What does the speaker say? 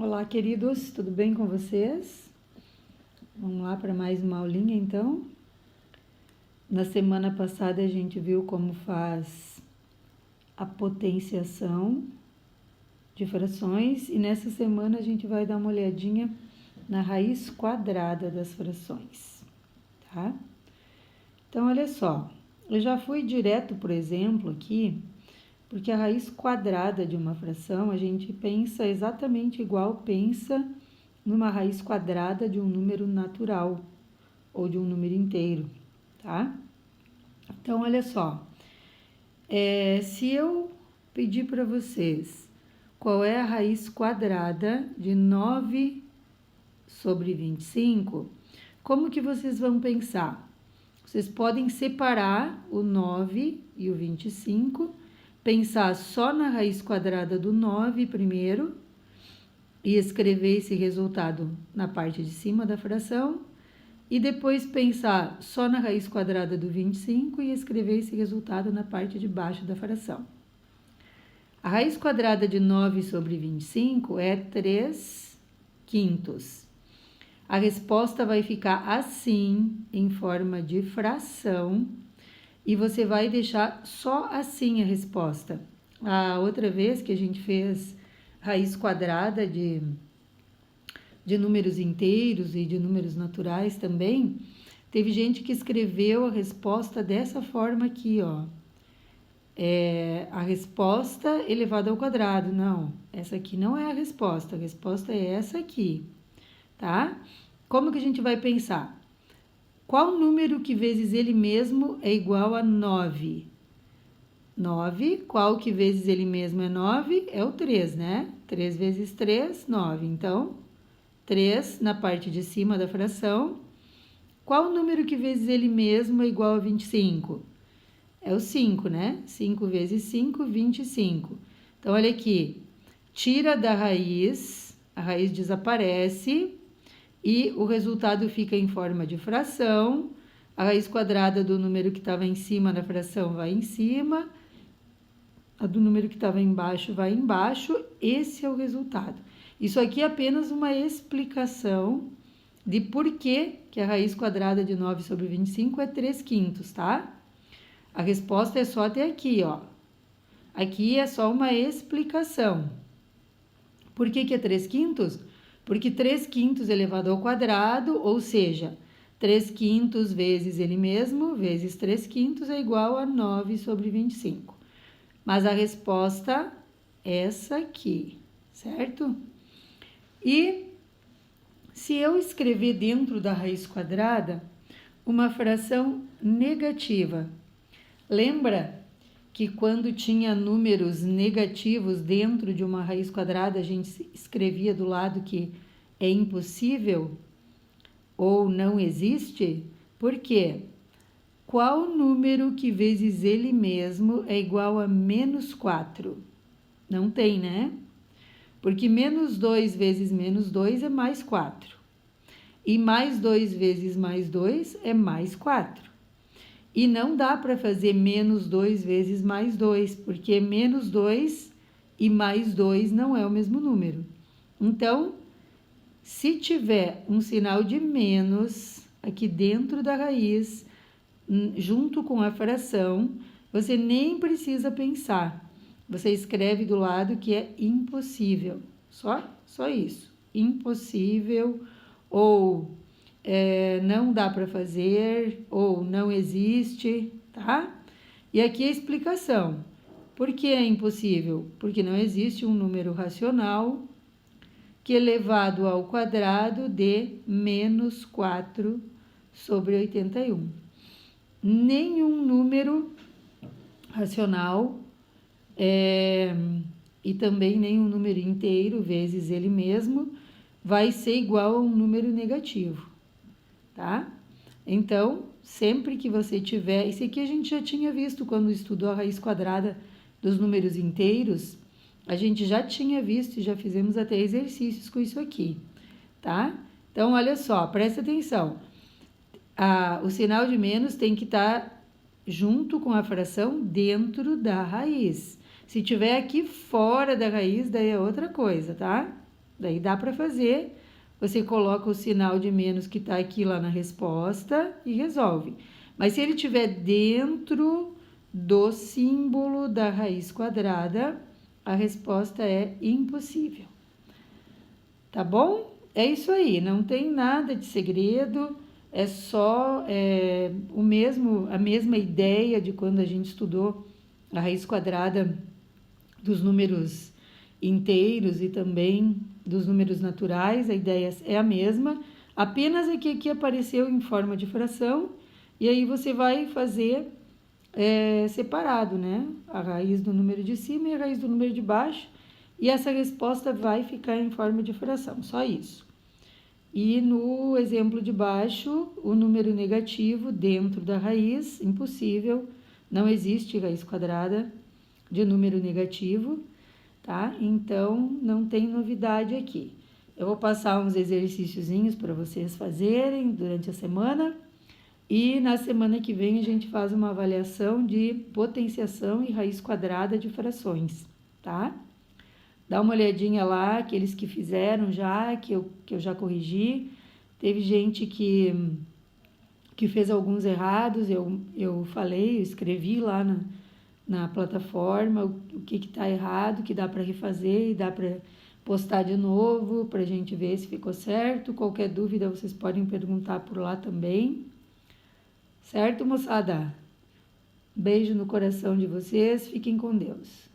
Olá, queridos, tudo bem com vocês? Vamos lá para mais uma aulinha, então. Na semana passada a gente viu como faz a potenciação de frações e nessa semana a gente vai dar uma olhadinha na raiz quadrada das frações, tá? Então, olha só, eu já fui direto, por exemplo, aqui, porque a raiz quadrada de uma fração a gente pensa exatamente igual pensa numa raiz quadrada de um número natural ou de um número inteiro, tá? Então, olha só, se eu pedir para vocês qual é a raiz quadrada de 9 sobre 25, como que vocês vão pensar? Vocês podem separar o 9 e o 25, pensar só na raiz quadrada do 9 primeiro e escrever esse resultado na parte de cima da fração, e depois pensar só na raiz quadrada do 25 e escrever esse resultado na parte de baixo da fração. A raiz quadrada de 9 sobre 25 é 3 quintos. A resposta vai ficar assim, em forma de fração, e você vai deixar só assim a resposta. A outra vez que a gente fez raiz quadrada de números inteiros e de números naturais também, teve gente que escreveu a resposta dessa forma aqui, ó. A resposta elevada ao quadrado. Não, essa aqui não é a resposta é essa aqui, tá? Como que a gente vai pensar? Qual número que vezes ele mesmo é igual a 9? 9, qual que vezes ele mesmo é 9? É o 3, né? 3 vezes 3, 9. Então, 3 na parte de cima da fração. Qual número que vezes ele mesmo é igual a 25? É o 5, né? 5 vezes 5, 25. Então, olha aqui. Tira da raiz, a raiz desaparece e o resultado fica em forma de fração. A raiz quadrada do número que estava em cima da fração vai em cima. A do número que estava embaixo vai embaixo. Esse é o resultado. Isso aqui é apenas uma explicação de por que a raiz quadrada de 9 sobre 25 é 3 quintos, tá? A resposta é só até aqui, ó. Aqui é só uma explicação. Por que é 3 quintos? Porque 3 quintos elevado ao quadrado, ou seja, 3 quintos vezes ele mesmo, vezes 3 quintos é igual a 9 sobre 25. Mas a resposta é essa aqui, certo? E se eu escrever dentro da raiz quadrada uma fração negativa, lembra que quando tinha números negativos dentro de uma raiz quadrada, a gente escrevia do lado que é impossível ou não existe? Por quê? Qual número que vezes ele mesmo é igual a menos 4? Não tem, né? Porque menos 2 vezes menos 2 é mais 4. E mais 2 vezes mais 2 é mais 4. E não dá para fazer menos 2 vezes mais 2, porque menos 2 e mais 2 não é o mesmo número. Então, se tiver um sinal de menos aqui dentro da raiz, junto com a fração, você nem precisa pensar. Você escreve do lado que é impossível. Só isso. Impossível, ou não dá para fazer, ou não existe, tá? E aqui a explicação. Por que é impossível? Porque não existe um número racional que elevado ao quadrado dê menos 4 sobre 81. Nenhum número racional e também nenhum número inteiro vezes ele mesmo vai ser igual a um número negativo, tá? Então, sempre que você tiver... Isso aqui a gente já tinha visto quando estudou a raiz quadrada dos números inteiros. A gente já tinha visto e já fizemos até exercícios com isso aqui, tá? Então, olha só, presta atenção. O sinal de menos tem que estar junto com a fração dentro da raiz. Se tiver aqui fora da raiz, daí é outra coisa, tá? Daí dá para fazer, você coloca o sinal de menos que está aqui lá na resposta e resolve. Mas se ele estiver dentro do símbolo da raiz quadrada, a resposta é impossível. Tá bom? É isso aí, não tem nada de segredo, é só a mesma ideia de quando a gente estudou a raiz quadrada dos números inteiros e também dos números naturais, a ideia é a mesma, apenas aqui apareceu em forma de fração, e aí você vai fazer separado, né? A raiz do número de cima e a raiz do número de baixo, e essa resposta vai ficar em forma de fração, só isso. E no exemplo de baixo, o número negativo dentro da raiz, impossível, não existe raiz quadrada de número negativo, tá? Então, não tem novidade aqui. Eu vou passar uns exercíciozinhos para vocês fazerem durante a semana, e na semana que vem a gente faz uma avaliação de potenciação e raiz quadrada de frações, tá? Dá uma olhadinha lá, aqueles que fizeram já, que eu já corrigi. Teve gente que fez alguns errados, eu falei, eu escrevi lá na plataforma o que está errado, que dá para refazer e dá para postar de novo, para a gente ver se ficou certo. Qualquer dúvida vocês podem perguntar por lá também. Certo, moçada? Beijo no coração de vocês, fiquem com Deus.